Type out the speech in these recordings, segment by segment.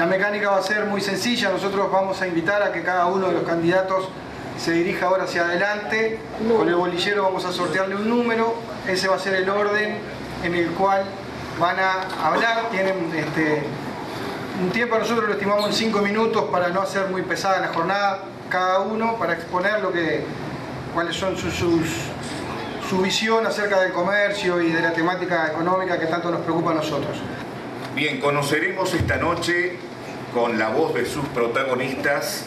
La mecánica va a ser muy sencilla. Nosotros vamos a invitar a que cada uno de los candidatos se dirija ahora hacia adelante. Con el bolillero vamos a sortearle un número. Ese va a ser el orden en el cual van a hablar. Tienen un tiempo, nosotros lo estimamos en 5 minutos para no hacer muy pesada la jornada cada uno, para exponer cuáles son su visión acerca del comercio y de la temática económica que tanto nos preocupa a nosotros. Bien, conoceremos esta noche, con la voz de sus protagonistas,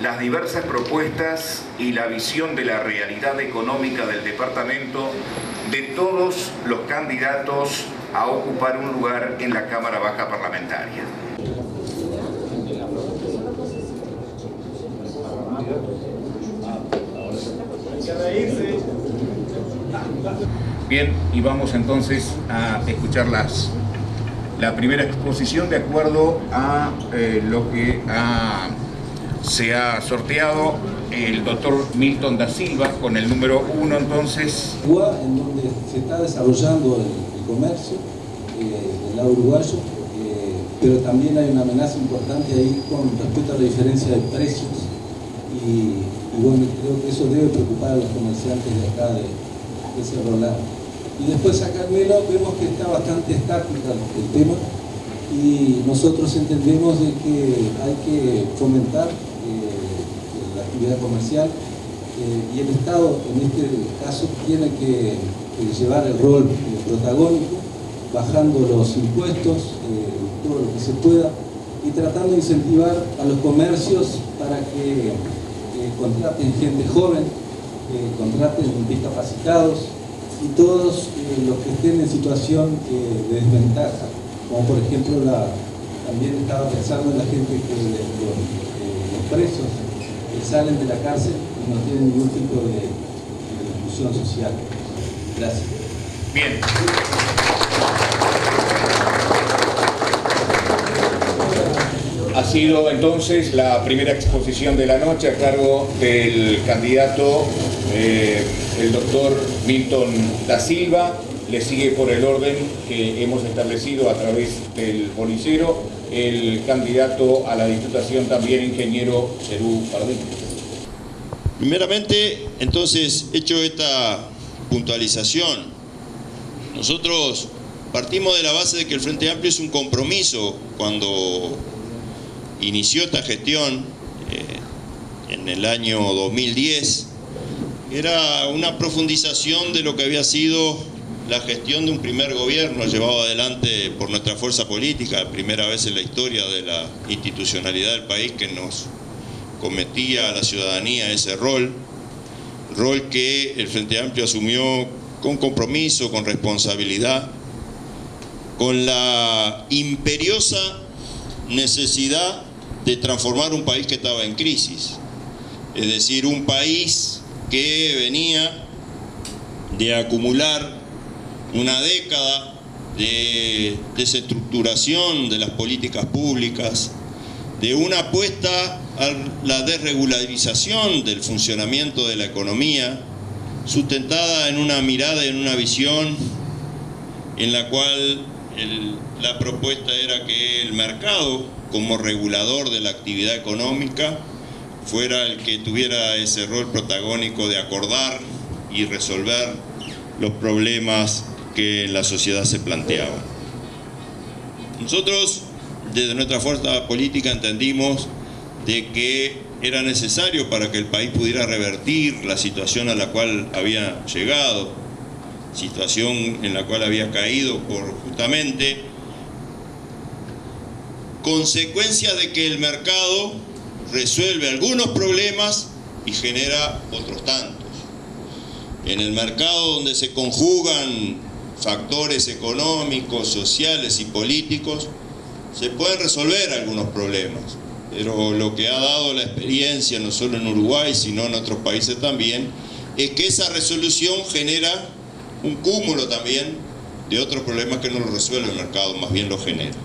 las diversas propuestas y la visión de la realidad económica del departamento de todos los candidatos a ocupar un lugar en la Cámara Baja Parlamentaria. Bien, y vamos entonces a escuchar la primera exposición de acuerdo a lo que se ha sorteado el doctor Milton da Silva con el número 1 entonces. En donde se está desarrollando el comercio del lado uruguayo, pero también hay una amenaza importante ahí con respecto a la diferencia de precios y bueno, creo que eso debe preocupar a los comerciantes de acá de Cerro Largo. Y después acá en Melo vemos que está bastante estática el tema y nosotros entendemos de que hay que fomentar la actividad comercial y el Estado en este caso tiene que llevar el rol protagónico, bajando los impuestos, todo lo que se pueda y tratando de incentivar a los comercios para que contraten gente joven, contraten discapacitados y todos los que estén en situación de desventaja, como por ejemplo también estaba pensando en la gente que los presos que salen de la cárcel y no tienen ningún tipo de inclusión social. Gracias. Bien. Ha sido entonces la primera exposición de la noche a cargo del candidato, el doctor Milton da Silva. Le sigue por el orden que hemos establecido a través del bolillero el candidato a la diputación también, ingeniero Cerú Pardín. Primeramente, entonces, hecho esta puntualización, nosotros partimos de la base de que el Frente Amplio es un compromiso cuando inició esta gestión en el año 2010, era una profundización de lo que había sido la gestión de un primer gobierno llevado adelante por nuestra fuerza política, primera vez en la historia de la institucionalidad del país que nos cometía a la ciudadanía ese rol que el Frente Amplio asumió con compromiso, con responsabilidad, con la imperiosa necesidad de transformar un país que estaba en crisis, es decir, un país que venía de acumular una década de desestructuración de las políticas públicas, de una apuesta a la desregularización del funcionamiento de la economía, sustentada en una mirada y en una visión en la cual la propuesta era que el mercado, como regulador de la actividad económica, fuera el que tuviera ese rol protagónico de acordar y resolver los problemas que en la sociedad se planteaban. Nosotros, desde nuestra fuerza política, entendimos de que era necesario para que el país pudiera revertir la situación a la cual había llegado, situación en la cual había caído por justamente consecuencia de que el mercado resuelve algunos problemas y genera otros tantos. En el mercado donde se conjugan factores económicos, sociales y políticos, se pueden resolver algunos problemas, pero lo que ha dado la experiencia, no solo en Uruguay, sino en otros países también, es que esa resolución genera un cúmulo también de otros problemas que no lo resuelve el mercado, más bien lo genera.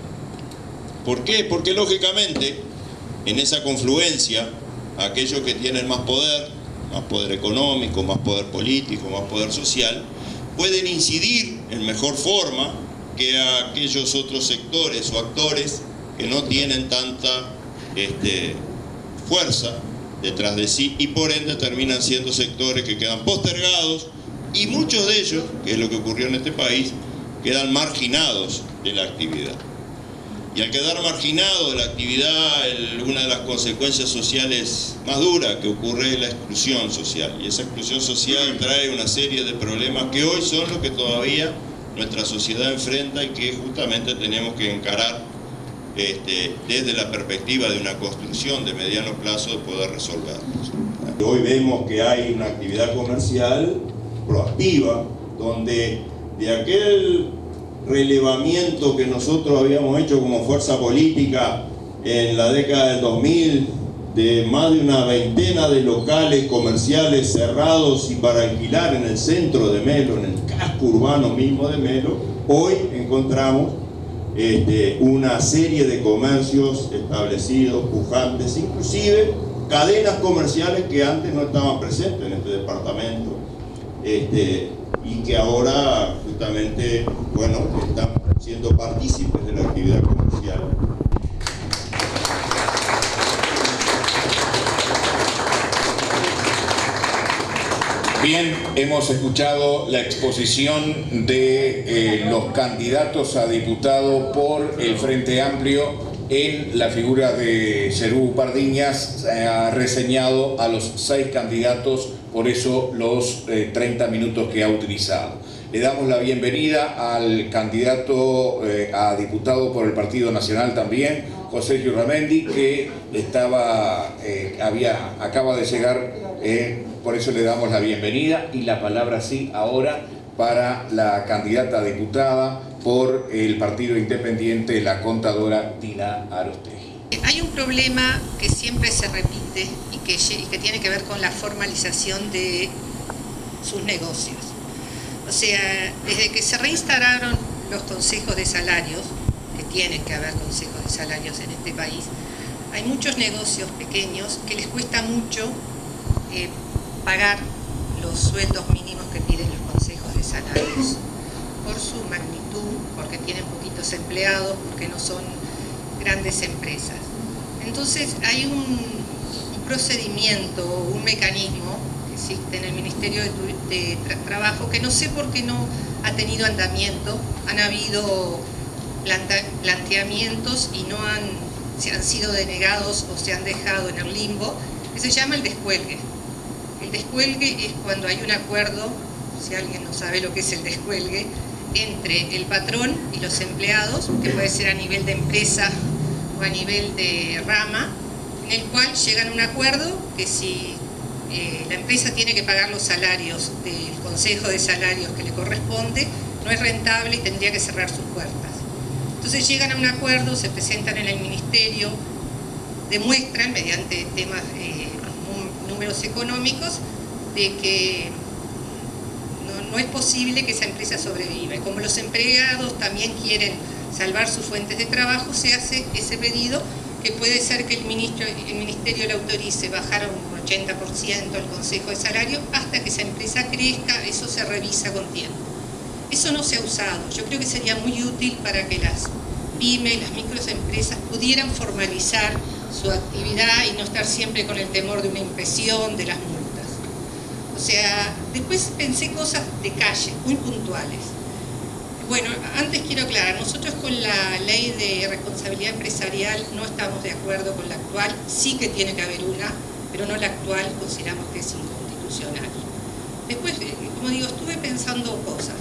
¿Por qué? Porque lógicamente en esa confluencia aquellos que tienen más poder económico, más poder político, más poder social, pueden incidir en mejor forma que aquellos otros sectores o actores que no tienen tanta fuerza detrás de sí y por ende terminan siendo sectores que quedan postergados y muchos de ellos, que es lo que ocurrió en este país, quedan marginados de la actividad. Y al quedar marginado de la actividad, una de las consecuencias sociales más duras que ocurre es la exclusión social. Y esa exclusión social trae una serie de problemas que hoy son los que todavía nuestra sociedad enfrenta y que justamente tenemos que encarar desde la perspectiva de una construcción de mediano plazo de poder resolverlos. Hoy vemos que hay una actividad comercial proactiva, donde de aquel relevamiento que nosotros habíamos hecho como fuerza política en la década del 2000, de más de una veintena de locales comerciales cerrados y para alquilar en el centro de Melo, en el casco urbano mismo de Melo, hoy encontramos una serie de comercios establecidos, pujantes, inclusive cadenas comerciales que antes no estaban presentes en este departamento y que ahora justamente, bueno, están siendo partícipes de la actividad comercial. Bien, hemos escuchado la exposición de los candidatos a diputado por el Frente Amplio en la figura de Serú Pardiñas. Ha reseñado a los 6 candidatos, por eso los 30 minutos que ha utilizado. Le damos la bienvenida al candidato a diputado por el Partido Nacional también, José Yurramendi, que acaba de llegar, por eso le damos la bienvenida y la palabra sí ahora para la candidata a diputada por el Partido Independiente, la contadora Dina Arostegui. Hay un problema que siempre se repite y que tiene que ver con la formalización de sus negocios. O sea, desde que se reinstauraron los consejos de salarios, que tienen que haber consejos de salarios en este país, hay muchos negocios pequeños que les cuesta mucho pagar los sueldos mínimos que piden los consejos de salarios por su magnitud, porque tienen poquitos empleados, porque no son grandes empresas. Entonces hay un procedimiento, un mecanismo que existe en el Ministerio de Trabajo que no sé por qué no ha tenido andamiento. Han habido planteamientos y se han sido denegados o se han dejado en el limbo, que se llama el descuelgue. El descuelgue es cuando hay un acuerdo, si alguien no sabe lo que es el descuelgue, entre el patrón y los empleados, que puede ser a nivel de empresa o a nivel de rama, en el cual llegan a un acuerdo que si la empresa tiene que pagar los salarios del Consejo de Salarios que le corresponde, no es rentable y tendría que cerrar sus puertas. Entonces llegan a un acuerdo, se presentan en el Ministerio, demuestran mediante temas números económicos de que no es posible que esa empresa sobreviva. Y como los empleados también quieren salvar sus fuentes de trabajo, se hace ese pedido que puede ser que el Ministerio le autorice bajar un 80% el Consejo de Salario hasta que esa empresa crezca. Eso se revisa con tiempo. Eso no se ha usado. Yo creo que sería muy útil para que las pymes, las microempresas pudieran formalizar su actividad y no estar siempre con el temor de una impresión, de las multas. O sea, después pensé cosas de calle, muy puntuales. Bueno, antes quiero aclarar, nosotros con la ley de responsabilidad empresarial no estamos de acuerdo con la actual, sí que tiene que haber una, pero no la actual, consideramos que es inconstitucional. Después, como digo, estuve pensando cosas.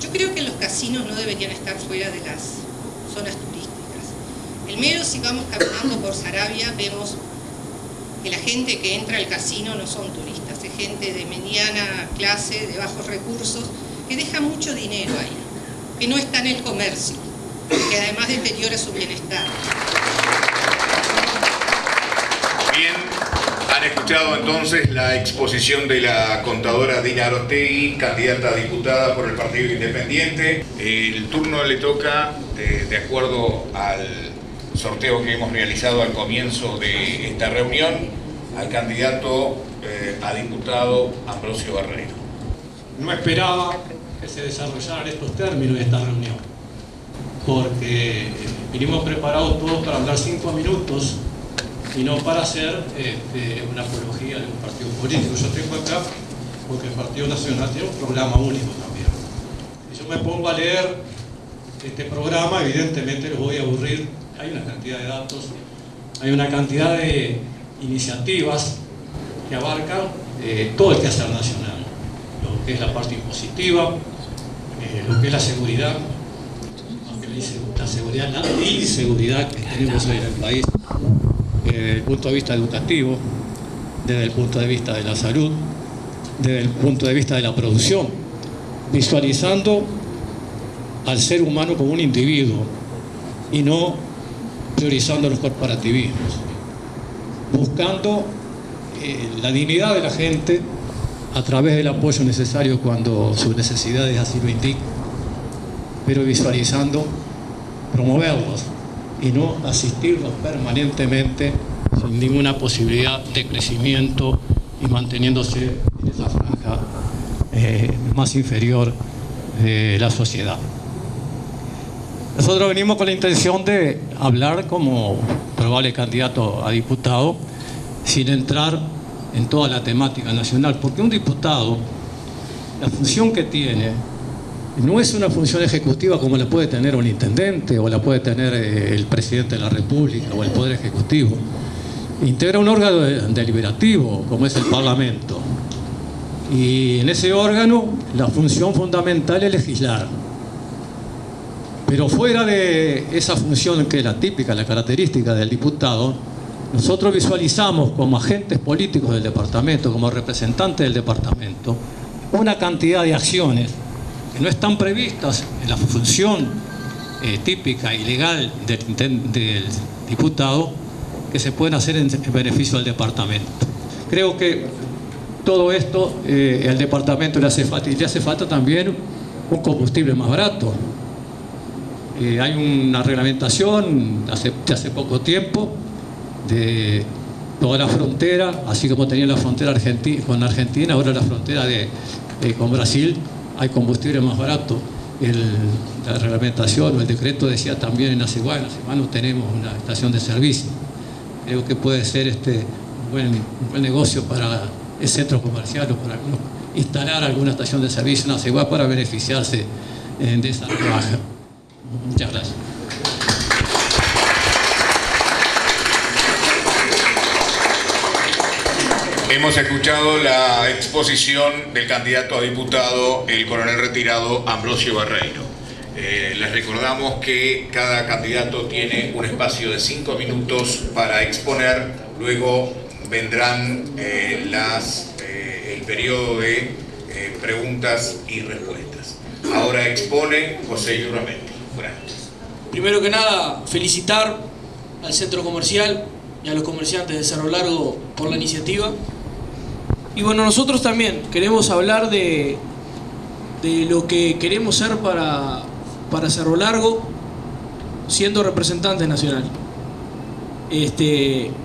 Yo creo que los casinos no deberían estar fuera de las zonas turísticas. En Melo, si vamos caminando por Saravia, vemos que la gente que entra al casino no son turistas, es gente de mediana clase, de bajos recursos, que deja mucho dinero ahí, que no está en el comercio, que además deteriora su bienestar. Bien, han escuchado entonces la exposición de la contadora Dina Arostegui, candidata a diputada por el Partido Independiente. El turno le toca, de acuerdo al sorteo que hemos realizado al comienzo de esta reunión, al candidato a diputado Ambrosio Barrero. No esperaba que se desarrollaran estos términos de esta reunión, porque Vinimos preparados todos para hablar 5 minutos y no para hacer una apología de un partido político. Yo tengo acá, porque el Partido Nacional tiene un programa único también. Si yo me pongo a leer este programa, evidentemente los voy a aburrir. Hay una cantidad de datos, hay una cantidad de iniciativas que abarcan todo el quehacer nacional, lo que es la parte impositiva, lo que es la seguridad, la seguridad, la inseguridad que tenemos hoy en el país, desde el punto de vista educativo, desde el punto de vista de la salud, desde el punto de vista de la producción, visualizando al ser humano como un individuo y no priorizando los corporativismos, buscando la dignidad de la gente a través del apoyo necesario cuando sus necesidades así lo indican, pero visualizando promoverlos y no asistirlos permanentemente sin ninguna posibilidad de crecimiento y manteniéndose en esa franja más inferior de la sociedad. Nosotros venimos con la intención de hablar como probable candidato a diputado sin entrar en toda la temática nacional, porque un diputado, la función que tiene, no es una función ejecutiva como la puede tener un intendente o la puede tener el presidente de la República o el Poder Ejecutivo. Integra un órgano deliberativo como es el Parlamento. Y en ese órgano la función fundamental es legislar. Pero fuera de esa función que es la típica, la característica del diputado, nosotros visualizamos como agentes políticos del departamento, como representantes del departamento, una cantidad de acciones que no están previstas en la función típica y legal del diputado, que se pueden hacer en beneficio del departamento. Creo que todo esto al departamento le hace falta, y le hace falta también un combustible más barato. Hay una reglamentación de hace poco tiempo de toda la frontera, así como tenía la frontera con Argentina, ahora la frontera con Brasil, hay combustible más barato. La reglamentación o el decreto decía también en Aceguá no tenemos una estación de servicio. Creo que puede ser un buen negocio para el centro comercial o para instalar alguna estación de servicio en Aceguá para beneficiarse de esa rebaja. Muchas gracias. Hemos escuchado la exposición del candidato a diputado, el coronel retirado Ambrosio Barreiro. Les recordamos que cada candidato tiene un espacio de 5 minutos para exponer, luego vendrán el periodo de preguntas y respuestas. Ahora expone José Yurramendi. Buenas noches. Primero que nada, felicitar al centro comercial y a los comerciantes de Cerro Largo por la iniciativa. Y bueno, nosotros también queremos hablar de lo que queremos ser para Cerro Largo, siendo representante nacional.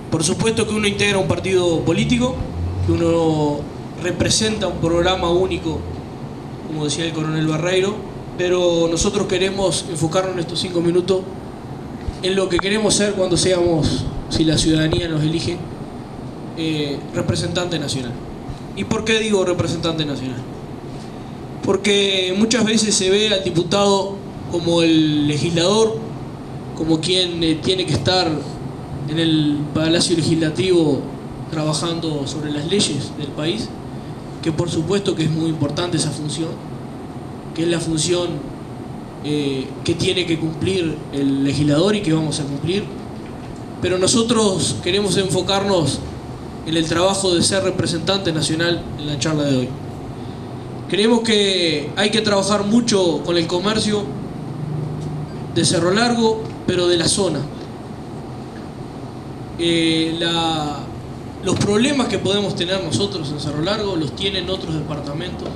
Por supuesto que uno integra un partido político, que uno representa un programa único, como decía el coronel Barreiro, pero nosotros queremos enfocarnos en estos 5 minutos en lo que queremos ser cuando seamos, si la ciudadanía nos elige, representante nacional. ¿Y por qué digo representante nacional? Porque muchas veces se ve al diputado como el legislador, como quien tiene que estar en el Palacio Legislativo trabajando sobre las leyes del país, que por supuesto que es muy importante esa función, que es la función que tiene que cumplir el legislador y que vamos a cumplir, pero nosotros queremos enfocarnos en el trabajo de ser representante nacional en la charla de hoy. Creemos que hay que trabajar mucho con el comercio de Cerro Largo, pero de la zona. Los problemas que podemos tener nosotros en Cerro Largo los tienen otros departamentos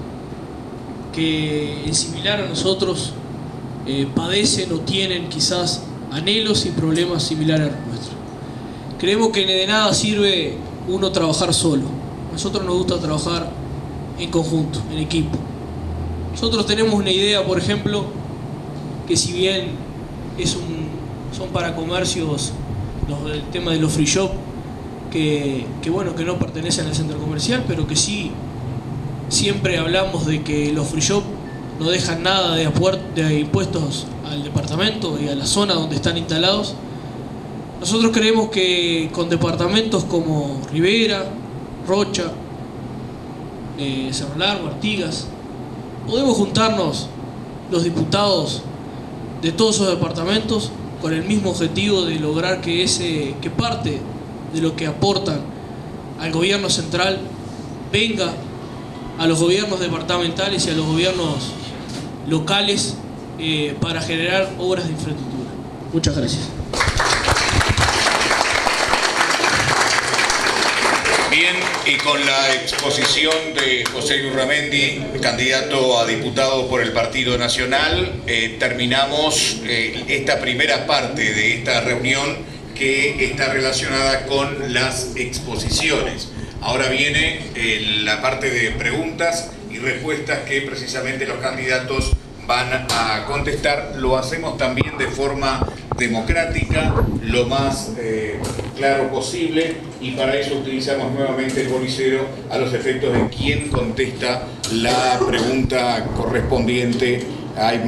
que, en similar a nosotros, padecen o tienen quizás anhelos y problemas similares a los nuestros. Creemos que de nada sirve uno trabajar solo. A nosotros nos gusta trabajar en conjunto, en equipo. Nosotros tenemos una idea, por ejemplo, que si bien son son para comercios, el tema de los free shop, que bueno, que no pertenecen al centro comercial, pero que sí, siempre hablamos de que los free shop no dejan nada de impuestos al departamento y a la zona donde están instalados. Nosotros creemos que con departamentos como Rivera, Rocha, Cerro Largo, Artigas, podemos juntarnos los diputados de todos esos departamentos con el mismo objetivo de lograr que parte de lo que aportan al gobierno central venga a los gobiernos departamentales y a los gobiernos locales para generar obras de infraestructura. Muchas gracias. Bien, y con la exposición de José Urramendi, candidato a diputado por el Partido Nacional, terminamos esta primera parte de esta reunión que está relacionada con las exposiciones. Ahora viene la parte de preguntas y respuestas que precisamente los candidatos van a contestar. Lo hacemos también de forma democrática, lo más claro posible, y para eso utilizamos nuevamente el bolicero a los efectos de quién contesta la pregunta correspondiente. Hay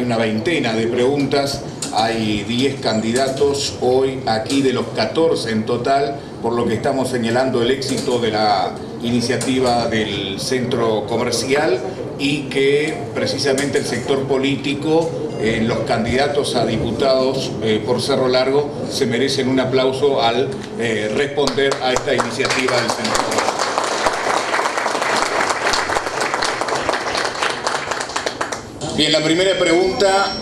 una veintena de preguntas, hay 10 candidatos hoy aquí de los 14 en total, por lo que estamos señalando el éxito de la iniciativa del centro comercial y que precisamente el sector político, los candidatos a diputados por Cerro Largo se merecen un aplauso al responder a esta iniciativa del centro comercial. Bien, la primera pregunta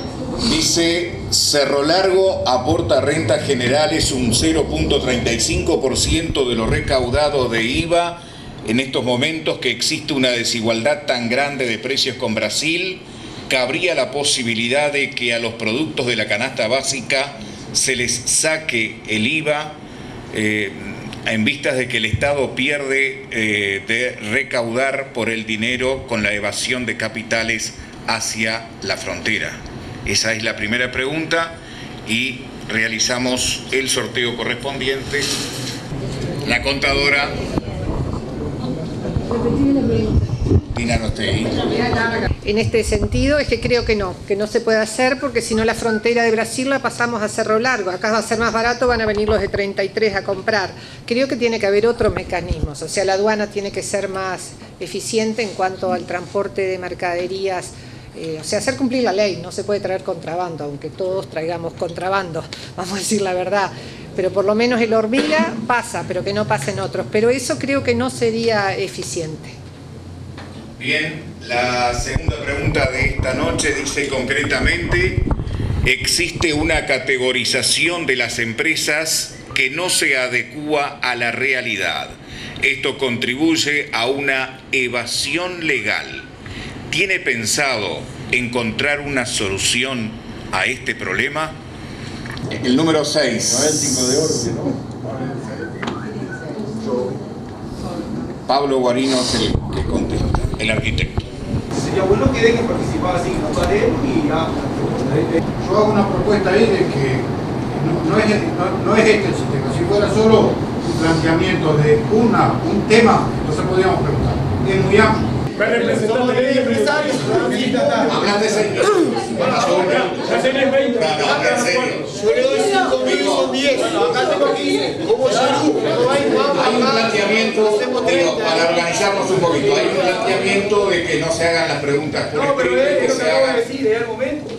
dice: Cerro Largo aporta rentas generales un 0.35% de lo recaudado de IVA. En estos momentos que existe una desigualdad tan grande de precios con Brasil, ¿cabría la posibilidad de que a los productos de la canasta básica se les saque el IVA en vistas de que el Estado pierde de recaudar por el dinero con la evasión de capitales hacia la frontera? Esa es la primera pregunta y realizamos el sorteo correspondiente. La contadora Dina Nostegui. En este sentido es que creo que no se puede hacer, porque si no la frontera de Brasil la pasamos a Cerro Largo. Acá va a ser más barato, van a venir los de 33 a comprar. Creo que tiene que haber otros mecanismos, o sea, la aduana tiene que ser más eficiente en cuanto al transporte de mercaderías. O sea, hacer cumplir la ley. No se puede traer contrabando, aunque todos traigamos contrabando, vamos a decir la verdad. Pero por lo menos el hormiga pasa, pero que no pasen otros. Pero eso creo que no sería eficiente. Bien, la segunda pregunta de esta noche dice concretamente: ¿existe una categorización de las empresas que no se adecúa a la realidad? Esto contribuye a una evasión legal. ¿Tiene pensado encontrar una solución a este problema? El número 6. Pablo Guarino es el que contesta, el arquitecto. Sería bueno que dejen participar así, no paremos y ya. Yo hago una propuesta ahí de que no es este el sistema. Si fuera solo un planteamiento de un tema, entonces podríamos preguntar. Es muy amplio. Somos de empresarios. Hablas de serio. Habla en serio. Yo le doy 5 mil, son 10. Acá tengo 15. Como Yarú. Hay un planteamiento, digo, para organizarnos un poquito, hay un planteamiento de que no se hagan las preguntas por escrito, que se hagan.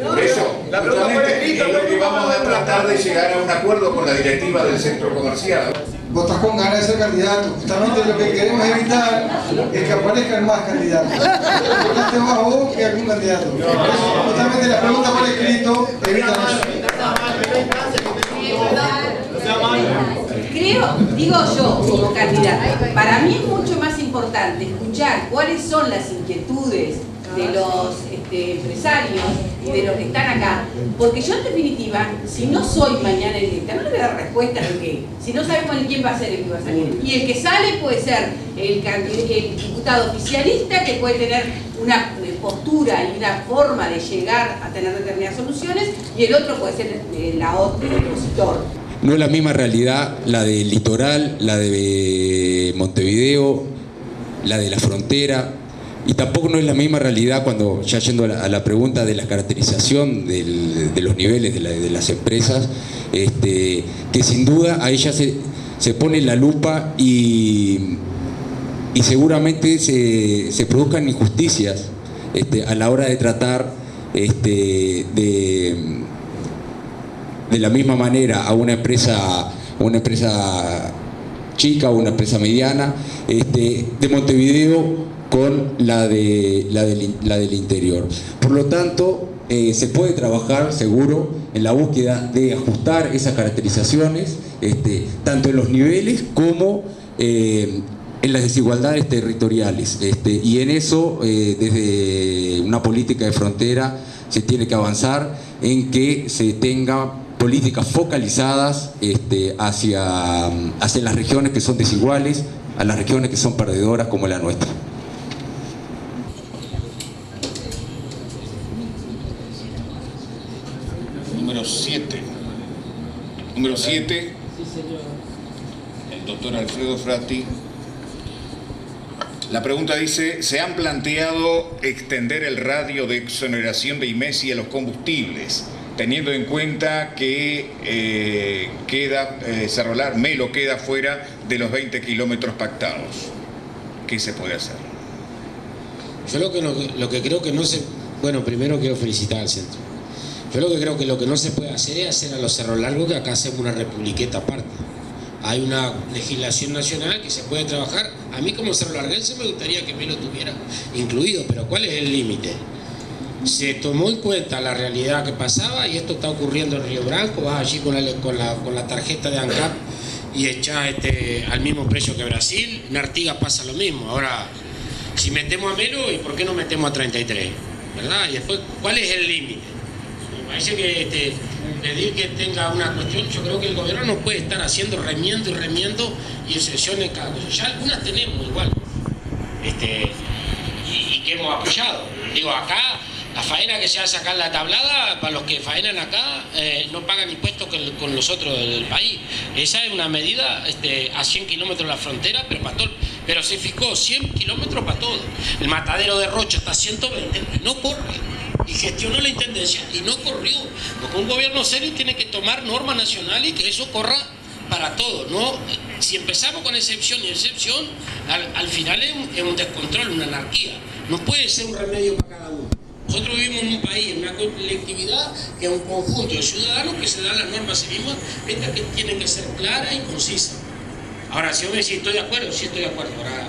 Por eso, justamente es lo que vamos a tratar de llegar a un acuerdo con la directiva del centro comercial. Vos estás con ganas de ser candidato. Justamente lo que queremos evitar es que aparezcan más candidatos. Votaste más vos que algún candidato. Justamente las preguntas por escrito evitan eso. Creo, digo yo como candidata, para mí es mucho más importante escuchar cuáles son las inquietudes de los empresarios y de los que están acá, porque yo en definitiva, si no soy mañana electa, no le voy a dar respuesta a lo que, si no sabemos ni quién va a ser el que va a salir. Y el que sale puede ser el diputado oficialista, que puede tener postura y una forma de llegar a tener determinadas soluciones, y el otro puede ser el opositor. No es la misma realidad la del litoral, la de Montevideo, la de la frontera, y tampoco no es la misma realidad cuando, ya yendo a la pregunta de la caracterización de los niveles de las empresas, que sin duda ahí ya se pone la lupa y seguramente se produzcan injusticias a la hora de tratar de la misma manera a una empresa chica o una empresa mediana de Montevideo con la del interior. Por lo tanto, se puede trabajar seguro en la búsqueda de ajustar esas caracterizaciones, tanto en los niveles como en las desigualdades territoriales, y en eso desde una política de frontera se tiene que avanzar en que se tenga políticas focalizadas hacia las regiones que son desiguales, a las regiones que son perdedoras como la nuestra. Número 7, el doctor Alfredo Frati. La pregunta dice: ¿se han planteado extender el radio de exoneración de IMESI a los combustibles, teniendo en cuenta que Cerro Largo, Melo queda fuera de los 20 kilómetros pactados? ¿Qué se puede hacer? Yo lo que creo que no se... Bueno, primero quiero felicitar al centro. Yo lo que creo que lo que no se puede hacer es hacer a los Cerro Largo, que acá hacemos una republiqueta aparte. Hay una legislación nacional que se puede trabajar. A mí como Cerro Larguense me gustaría que Melo tuviera incluido, pero ¿cuál es el límite? Se tomó en cuenta la realidad que pasaba, y esto está ocurriendo en Río Branco. Vas allí con la tarjeta de ANCAP y echás al mismo precio que Brasil. En Artigas pasa lo mismo. Ahora, si metemos a Melo, ¿y por qué no metemos a 33? ¿Verdad? Y después, ¿cuál es el límite? Me parece que pedir que tenga una cuestión, yo creo que el gobierno no puede estar haciendo remiendo y excepciones cada cosa. Ya algunas tenemos igual, y que hemos apoyado. Digo, acá la faena que se hace acá en la tablada, para los que faenan acá, no pagan impuestos con los otros del país. Esa es una medida a 100 kilómetros de la frontera, pero para todo. Pero se fijó 100 kilómetros para todo. El matadero de Rocha está a 120, no corre. Y gestionó la intendencia y no corrió. Porque un gobierno serio tiene que tomar normas nacionales y que eso corra para todo. No, si empezamos con excepción y excepción, al final es un descontrol, una anarquía. No puede ser un remedio para cada uno. Nosotros vivimos en un país, en una colectividad que es un conjunto de ciudadanos que se dan las normas a sí mismas, estas que tienen que ser claras y concisas. Ahora, si yo me decís, estoy de acuerdo, sí estoy de acuerdo. Ahora,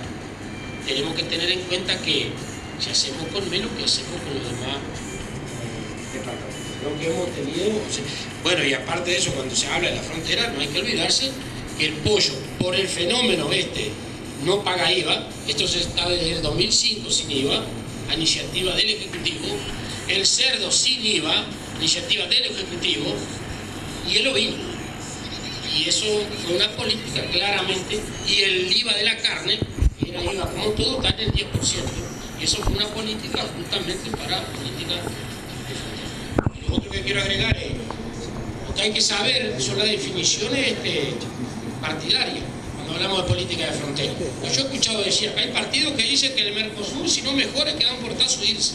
tenemos que tener en cuenta que si hacemos con Melo, ¿qué hacemos con los demás departamentos? Lo que hemos tenido... Bueno, y aparte de eso, cuando se habla de la frontera, no hay que olvidarse que el pollo, por el fenómeno no paga IVA. Esto se está desde el 2005 sin IVA, a iniciativa del Ejecutivo. El cerdo sin IVA, iniciativa del Ejecutivo. Y el ovino. Y eso fue una política claramente. Y el IVA de la carne, era IVA como todo, está en el 10%. Y eso fue una política justamente para política de frontera. Lo otro que quiero agregar es, lo que hay que saber son las definiciones partidarias cuando hablamos de política de frontera. Pues yo he escuchado decir, hay partidos que dicen que el Mercosur, si no mejora, quedan portazo de irse.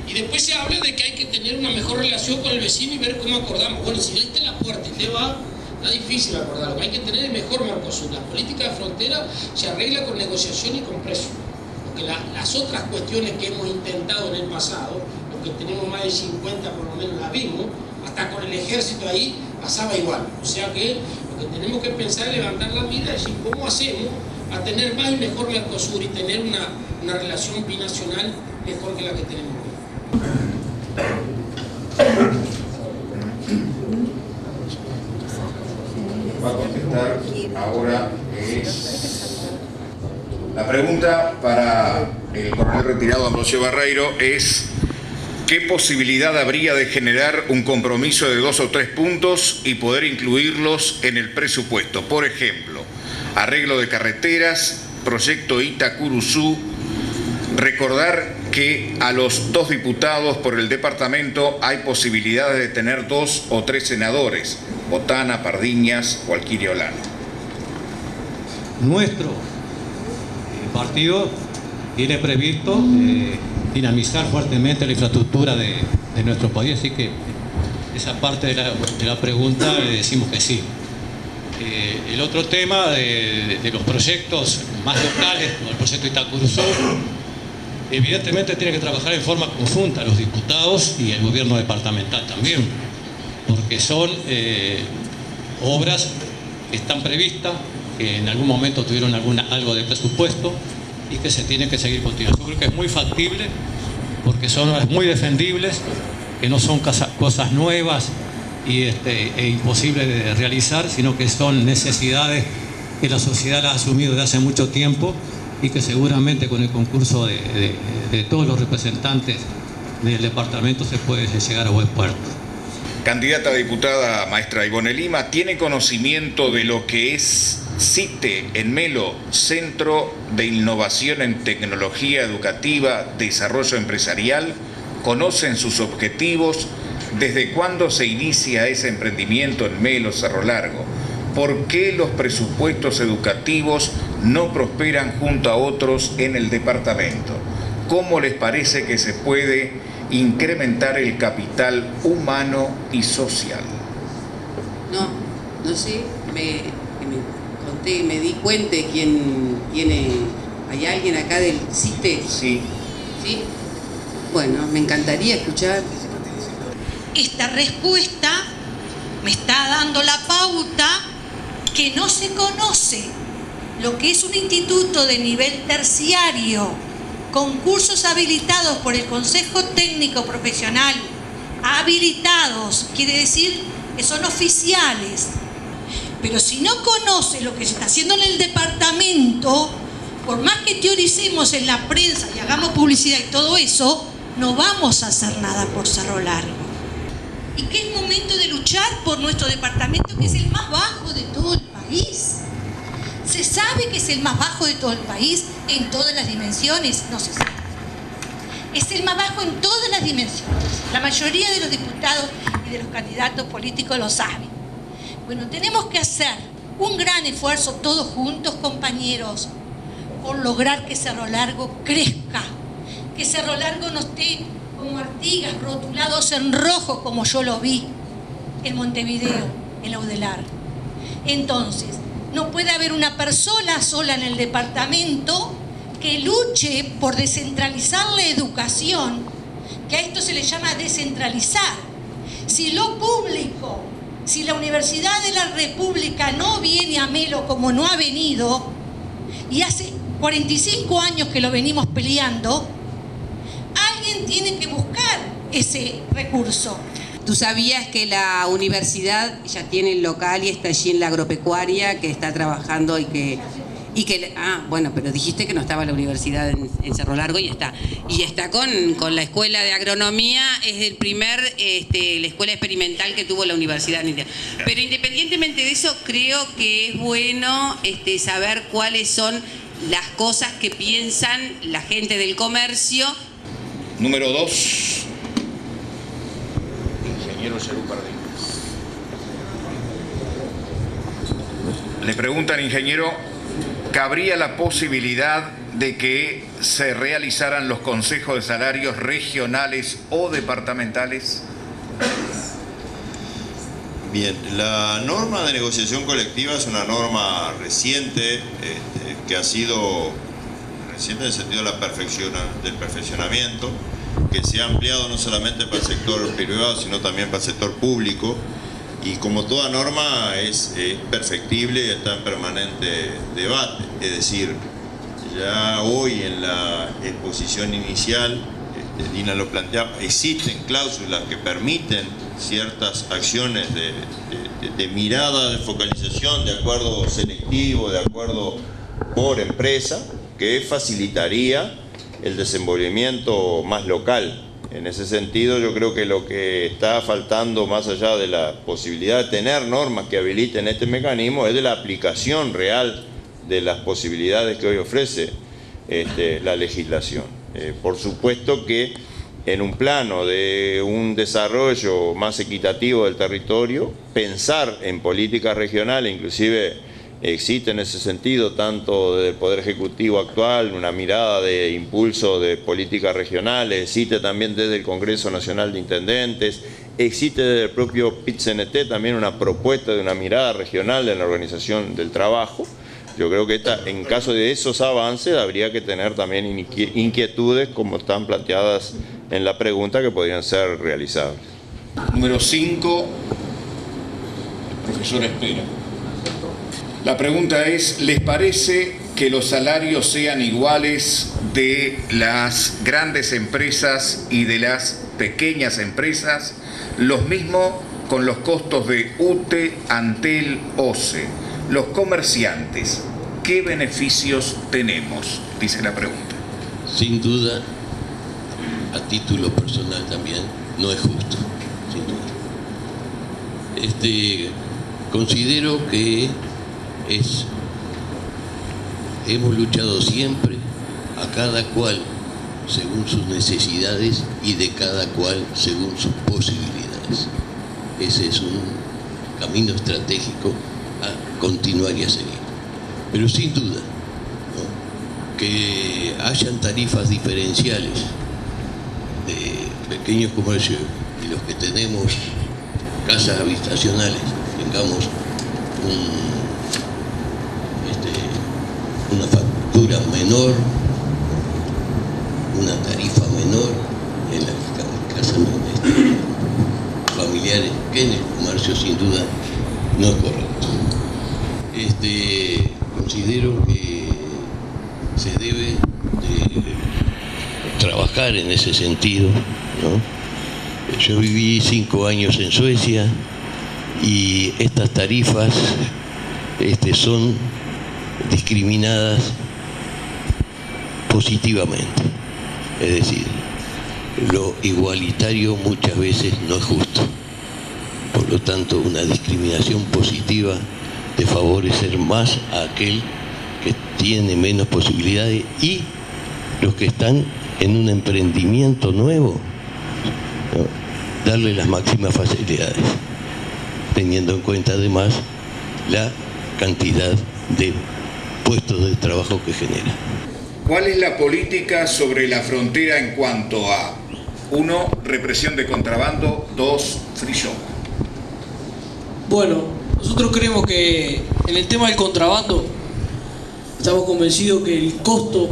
Y después se habla de que hay que tener una mejor relación con el vecino y ver cómo acordamos. Bueno, si le está en la puerta y te va, está difícil acordarlo. Lo que hay que tener es mejor Mercosur. La política de frontera se arregla con negociación y con presión. Porque las otras cuestiones que hemos intentado en el pasado, los que tenemos más de 50 por lo menos las vimos, hasta con el ejército ahí pasaba igual. O sea que lo que tenemos que pensar es levantar la mira y decir cómo hacemos a tener más y mejor Mercosur y tener una relación binacional mejor que la que tenemos hoy. Va a contestar ahora la pregunta para el coronel retirado Ambrosio Barreiro es: ¿qué posibilidad habría de generar un compromiso de 2 o 3 puntos y poder incluirlos en el presupuesto? Por ejemplo, arreglo de carreteras, proyecto Itacuruzú, Recordar que a los 2 diputados por el departamento hay posibilidades de tener 2 o 3 senadores, Botana, Pardiñas o Alquiriolano. Nuestro partido tiene previsto dinamizar fuertemente la infraestructura de nuestro país, así que esa parte de la pregunta le decimos que sí. El otro tema de los proyectos más locales, como el proyecto Itacuruzú, evidentemente tiene que trabajar en forma conjunta los diputados y el gobierno departamental también, porque son obras que están previstas, que en algún momento tuvieron algo de presupuesto y que se tienen que seguir continuando. Yo creo que es muy factible porque son obras muy defendibles, que no son cosas nuevas e imposibles de realizar, sino que son necesidades que la sociedad las ha asumido desde hace mucho tiempo y que seguramente con el concurso de todos los representantes del departamento se puede llegar a buen puerto. Candidata a diputada maestra Ivonne Lima, ¿tiene conocimiento de lo que es CITE en Melo, Centro de Innovación en Tecnología Educativa, Desarrollo Empresarial? ¿Conocen sus objetivos? ¿Desde cuándo se inicia ese emprendimiento en Melo, Cerro Largo? ¿Por qué los presupuestos educativos no prosperan junto a otros en el departamento? ¿Cómo les parece que se puede incrementar el capital humano y social? No sé, me di cuenta de quién tiene. ¿Hay alguien acá del CITE? Sí. ¿Sí? Bueno, me encantaría escuchar. Esta respuesta me está dando la pauta que no se conoce lo que es un instituto de nivel terciario, con cursos habilitados por el Consejo Técnico Profesional, habilitados, quiere decir que son oficiales. Pero si no conoce lo que se está haciendo en el departamento, por más que teoricemos en la prensa y hagamos publicidad y todo eso, no vamos a hacer nada por Cerro Largo. Y que es momento de luchar por nuestro departamento, que es el más bajo de todo el país. Se sabe que es el más bajo de todo el país en todas las dimensiones, no se sabe. Es el más bajo en todas las dimensiones. La mayoría de los diputados y de los candidatos políticos lo saben. Bueno, tenemos que hacer un gran esfuerzo todos juntos, compañeros, por lograr que Cerro Largo crezca, que Cerro Largo no esté como Artigas, rotulados en rojo, como yo lo vi en Montevideo, en Laudelar. Entonces, no puede haber una persona sola en el departamento que luche por descentralizar la educación, que a esto se le llama descentralizar. Si lo público, si la Universidad de la República no viene a Melo como no ha venido, y hace 45 años que lo venimos peleando, alguien tiene que buscar ese recurso. ¿Tú sabías que la universidad ya tiene el local y está allí en la agropecuaria, que está trabajando y que bueno, pero dijiste que no estaba la universidad en Cerro Largo y está con la escuela de agronomía, es el primer, la escuela experimental que tuvo la universidad. Pero independientemente de eso, creo que es bueno saber cuáles son las cosas que piensan la gente del comercio. Número 2. Ingeniero Yerú Pardín. Le preguntan, ingeniero, ¿cabría la posibilidad de que se realizaran los consejos de salarios regionales o departamentales? Bien, la norma de negociación colectiva es una norma reciente, que ha sido reciente en el sentido del perfeccionamiento, que se ha ampliado no solamente para el sector privado, sino también para el sector público. Y como toda norma es perfectible y está en permanente debate. Es decir, ya hoy en la exposición inicial, Dina lo planteaba, existen cláusulas que permiten ciertas acciones de mirada, de focalización, de acuerdo selectivo, de acuerdo por empresa, que facilitaría el desenvolvimiento más local. En ese sentido, yo creo que lo que está faltando, más allá de la posibilidad de tener normas que habiliten este mecanismo, es de la aplicación real de las posibilidades que hoy ofrece la legislación. Por supuesto que en un plano de un desarrollo más equitativo del territorio, pensar en políticas regionales, inclusive existe en ese sentido tanto desde el Poder Ejecutivo actual una mirada de impulso de políticas regionales, existe también desde el Congreso Nacional de Intendentes, existe desde el propio PIT-CNT también una propuesta de una mirada regional en la organización del trabajo. Yo creo que en caso de esos avances habría que tener también inquietudes como están planteadas en la pregunta que podrían ser realizables. Número 5, profesor Espera. La pregunta es, ¿les parece que los salarios sean iguales de las grandes empresas y de las pequeñas empresas? Los mismos con los costos de UTE, Antel, OCE. Los comerciantes, ¿qué beneficios tenemos? Dice la pregunta. Sin duda, a título personal también, no es justo, sin duda. Considero que hemos luchado siempre a cada cual según sus necesidades y de cada cual según sus posibilidades. Ese es un camino estratégico a continuar y a seguir. Pero sin duda, ¿no?, que hayan tarifas diferenciales de pequeños comercios y los que tenemos casas habitacionales, tengamos una factura menor, una tarifa menor en las casas familiares que en el comercio, sin duda no es correcto. Considero que se debe de trabajar en ese sentido, ¿no? Yo viví 5 años en Suecia y estas tarifas son discriminadas positivamente. Es decir, lo igualitario muchas veces no es justo. Por lo tanto, una discriminación positiva de favorecer más a aquel que tiene menos posibilidades y los que están en un emprendimiento nuevo, ¿no?, darle las máximas facilidades, teniendo en cuenta además la cantidad de puestos de trabajo que genera. ¿Cuál es la política sobre la frontera en cuanto a 1, represión de contrabando, 2, free shop? Bueno, nosotros creemos que en el tema del contrabando estamos convencidos que el costo,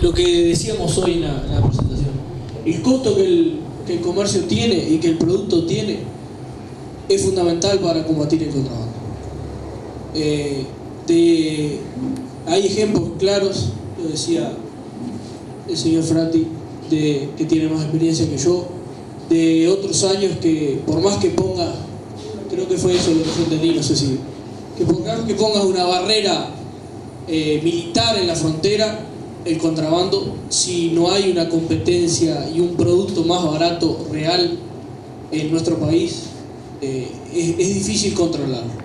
lo que decíamos hoy en la presentación, el costo que el comercio tiene y que el producto tiene es fundamental para combatir el contrabando. Hay ejemplos claros, lo decía el señor Frati, que tiene más experiencia que yo, de otros años que por más que ponga, creo que fue eso lo que yo entendí, no sé si, que por más que pongas una barrera militar en la frontera, el contrabando, si no hay una competencia y un producto más barato real en nuestro país, es difícil controlarlo.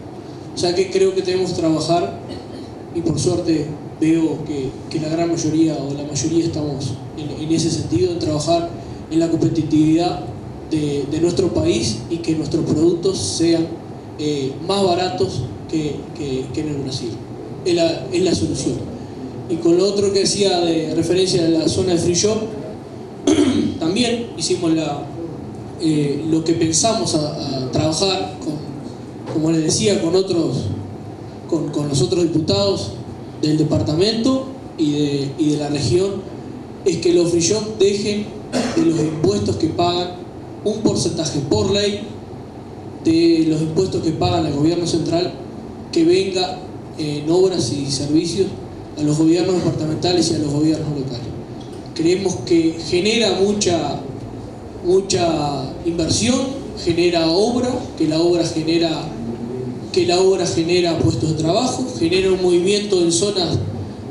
O sea que creo que debemos trabajar, y por suerte veo que la gran mayoría o la mayoría estamos en ese sentido, en trabajar en la competitividad de nuestro país y que nuestros productos sean más baratos que en el Brasil. Es la solución. Y con lo otro que decía de referencia a la zona de free shop, también hicimos lo que pensamos a trabajar como les decía, con los otros diputados del departamento y de la región, es que los free shop dejen de los impuestos que pagan un porcentaje por ley de los impuestos que pagan al gobierno central, que venga en obras y servicios a los gobiernos departamentales y a los gobiernos locales. Creemos que genera mucha inversión, genera obra, que la obra genera puestos de trabajo, genera un movimiento en zonas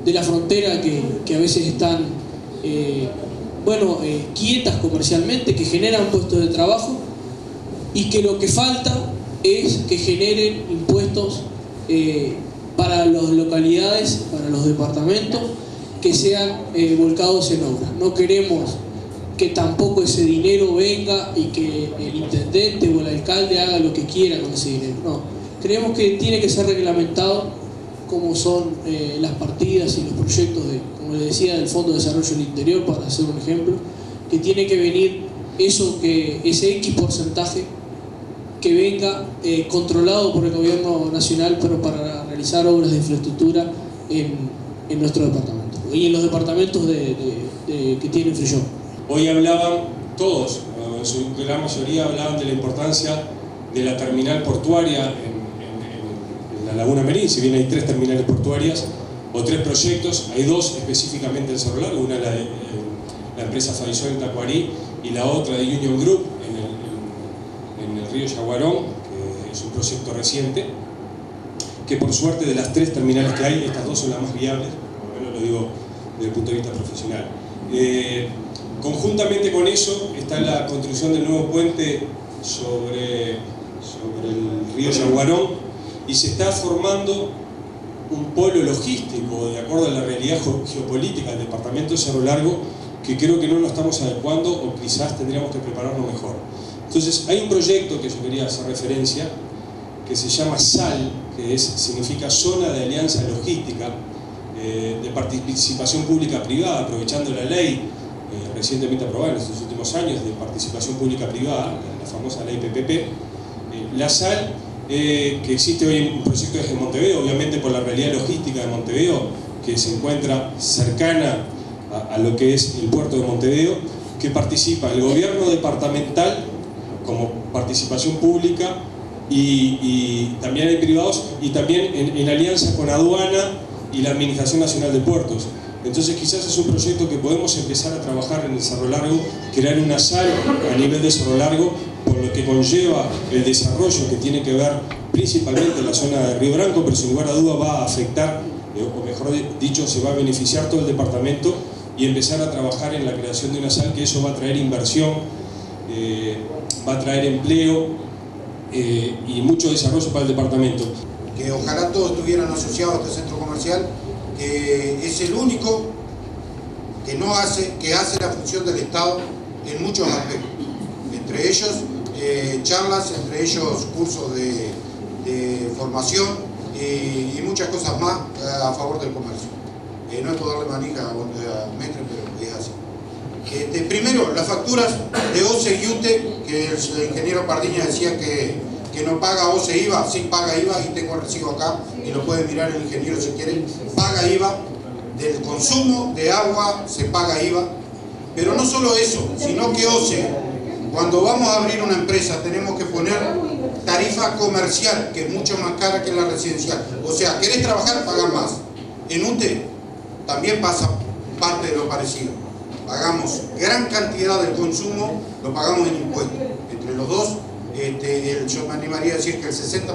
de la frontera que a veces están quietas comercialmente, que generan puestos de trabajo, y que lo que falta es que generen impuestos para las localidades, para los departamentos, que sean volcados en obras. No queremos que tampoco ese dinero venga y que el intendente o el alcalde haga lo que quiera con ese dinero. No, creemos que tiene que ser reglamentado como son las partidas y los proyectos, como les decía, del Fondo de Desarrollo del Interior, para hacer un ejemplo, que tiene que venir ese X porcentaje que venga controlado por el gobierno nacional, pero para realizar obras de infraestructura en nuestro departamento y en los departamentos que tiene Frillón. Hoy hablaban todos, en su gran mayoría hablaban de la importancia de la terminal portuaria en la Laguna Merín. Si bien hay 3 terminales portuarias o 3 proyectos, hay 2 específicamente en Cerro Largo, una la empresa Faisal en Tacuarí y la otra de Union Group en el río Yaguarón, que es un proyecto reciente, que por suerte de las 3 terminales que hay, estas 2 son las más viables, por lo menos lo digo desde el punto de vista profesional. Conjuntamente con eso está la construcción del nuevo puente sobre el río Yaguarón, y se está formando un polo logístico de acuerdo a la realidad geopolítica del departamento de Cerro Largo, que creo que no lo estamos adecuando o quizás tendríamos que prepararlo mejor. Entonces hay un proyecto que yo quería hacer referencia que se llama SAL, que significa Zona de Alianza Logística, de participación pública-privada, aprovechando la ley recientemente aprobada en estos últimos años de participación pública-privada, la famosa ley PPP. La SAL, que existe hoy en un proyecto desde Montevideo, obviamente por la realidad logística de Montevideo, que se encuentra cercana a lo que es el puerto de Montevideo, que participa el gobierno departamental como participación pública y también hay privados, y también en alianza con aduana y la Administración Nacional de Puertos. Entonces quizás es un proyecto que podemos empezar a trabajar en el Cerro Largo, crear una SAL a nivel de Cerro Largo, por lo que conlleva el desarrollo que tiene que ver principalmente en la zona de Río Branco, pero sin lugar a duda va a afectar, o mejor dicho, se va a beneficiar todo el departamento, y empezar a trabajar en la creación de una SAL, que eso va a traer inversión, va a traer empleo y mucho desarrollo para el departamento. Que ojalá todos estuvieran asociados a este centro comercial, que es el único que hace la función del Estado en muchos aspectos, entre ellos charlas, entre ellos cursos de formación y muchas cosas más a favor del comercio. No es por darle manija a Mestre, pero es así. Primero, las facturas de OCE y UTE, que el ingeniero Pardiña decía que no paga OCE IVA, sí paga IVA, y tengo el recibo acá, y lo puede mirar el ingeniero si quiere. Paga IVA, del consumo de agua se paga IVA, pero no solo eso, sino que OCE, cuando vamos a abrir una empresa tenemos que poner tarifa comercial, que es mucho más cara que la residencial. O sea, querés trabajar, pagar más. En UTE también pasa parte de lo parecido. Pagamos gran cantidad del consumo, lo pagamos en impuestos. Entre los dos, yo me animaría a decir que el 60%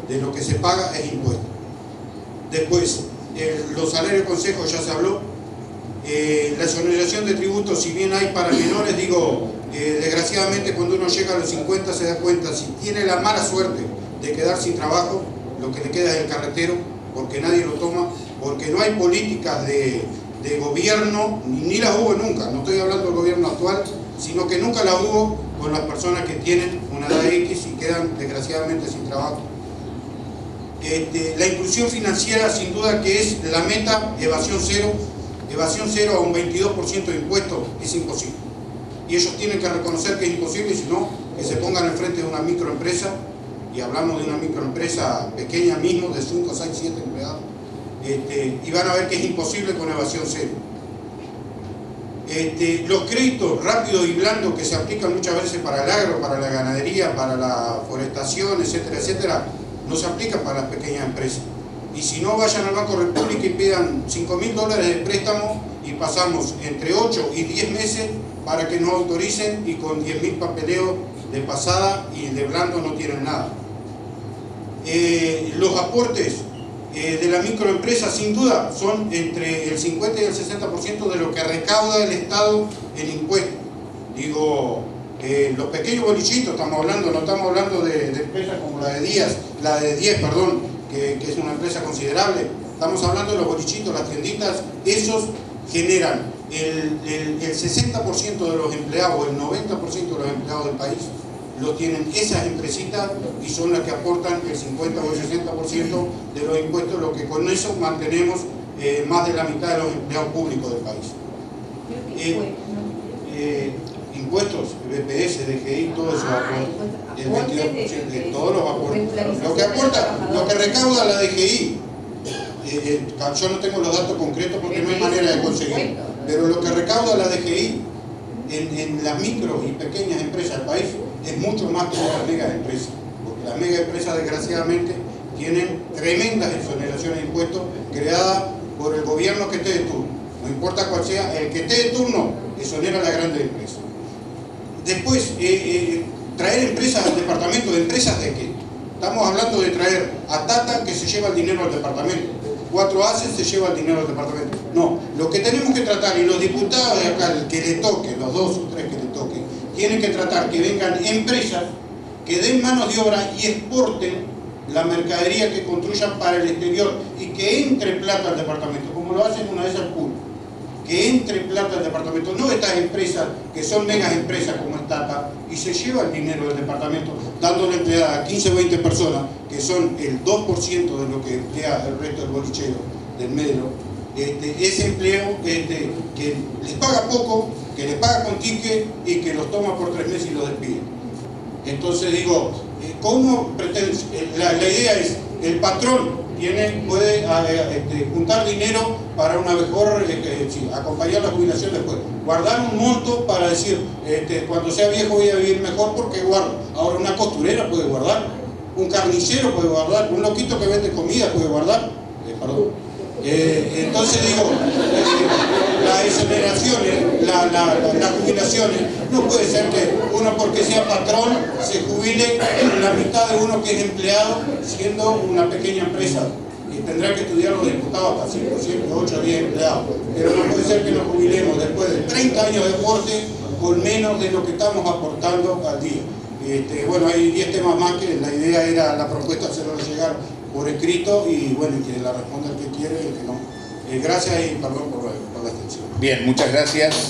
de lo que se paga es impuesto. Después, los salarios de consejo ya se habló. La exoneración de tributos, si bien hay para menores, desgraciadamente cuando uno llega a los 50 se da cuenta, si tiene la mala suerte de quedar sin trabajo, lo que le queda es el carretero, porque nadie lo toma, porque no hay políticas de gobierno, ni las hubo nunca. No estoy hablando del gobierno actual, sino que nunca las hubo con las personas que tienen una edad X y quedan desgraciadamente sin trabajo. La inclusión financiera, sin duda que es la meta, evasión cero a un 22% de impuestos es imposible. Y ellos tienen que reconocer que es imposible, si no, que se pongan al frente de una microempresa, y hablamos de una microempresa pequeña mismo, de 5, 6, 7 empleados, y van a ver que es imposible con evasión cero. Los créditos rápidos y blandos que se aplican muchas veces para el agro, para la ganadería, para la forestación, etcétera, etcétera, no se aplican para las pequeñas empresas. Y si no, vayan al Banco República y pidan $5.000 de préstamo, y pasamos entre 8 y 10 meses para que nos autoricen, y con 10.000 papeleos de pasada y de blando no tienen nada. Los aportes de la microempresa, sin duda, son entre el 50 y el 60% de lo que recauda el Estado en impuestos. Los pequeños bolichitos, no estamos hablando de empresas como la de 10, que es una empresa considerable, Estamos hablando de los bolichitos, las tienditas, esos generan el 60% de los empleados, el 90% de los empleados del país lo tienen esas empresitas y son las que aportan el 50 o el 60% de los impuestos, lo que con eso mantenemos más de la mitad de los empleados públicos del país. Impuestos, BPS, DGI, todo eso aporta. El 22% de todos los aportes. Lo que recauda la DGI, yo no tengo los datos concretos porque no hay manera de conseguir, pero lo que recauda la DGI en las micro y pequeñas empresas del país es mucho más que las mega empresas, porque las mega empresas desgraciadamente tienen tremendas exoneraciones de impuestos creadas por el gobierno que esté de turno. No importa cuál sea, el que esté de turno exonera a las grandes empresas. Después, traer empresas al departamento, ¿de empresas de qué? Estamos hablando de traer a Tata, que se lleva el dinero al departamento, 4AC se lleva el dinero al departamento. No, lo que tenemos que tratar, y los diputados de acá, el que le toque, los 2 o 3 que le toquen, tienen que tratar que vengan empresas que den manos de obra y exporten la mercadería que construyan para el exterior y que entre plata al departamento, como lo hacen una de esas PUL. Que entre plata al departamento, no estas empresas que son megas empresas como es Tata y se lleva el dinero del departamento dándole empleada a 15 o 20 personas que son el 2% de lo que emplea el resto del bolichero del medio, ese empleo que les paga poco, que les paga con ticket y que los toma por 3 meses y los despide. Entonces digo, ¿cómo pretende? La idea es, el patrón puede juntar dinero para una mejor, acompañar la jubilación después, guardar un monto para decir, cuando sea viejo voy a vivir mejor porque guardo. Ahora una costurera puede guardar, un carnicero puede guardar, un loquito que vende comida puede guardar, entonces digo, las exoneraciones, las jubilaciones, no puede ser que uno porque sea patrón se jubile en la mitad de uno que es empleado siendo una pequeña empresa. Y tendrá que estudiar los diputados hasta 5, 7, 8, 10 empleados. Pero no puede ser que nos jubilemos después de 30 años de aporte con menos de lo que estamos aportando al día. Bueno, hay 10 temas más que la idea era, la propuesta hacerlo llegar por escrito y bueno, que la responda el que quiere y el que no. Gracias y perdón por la extensión. Bien, muchas gracias.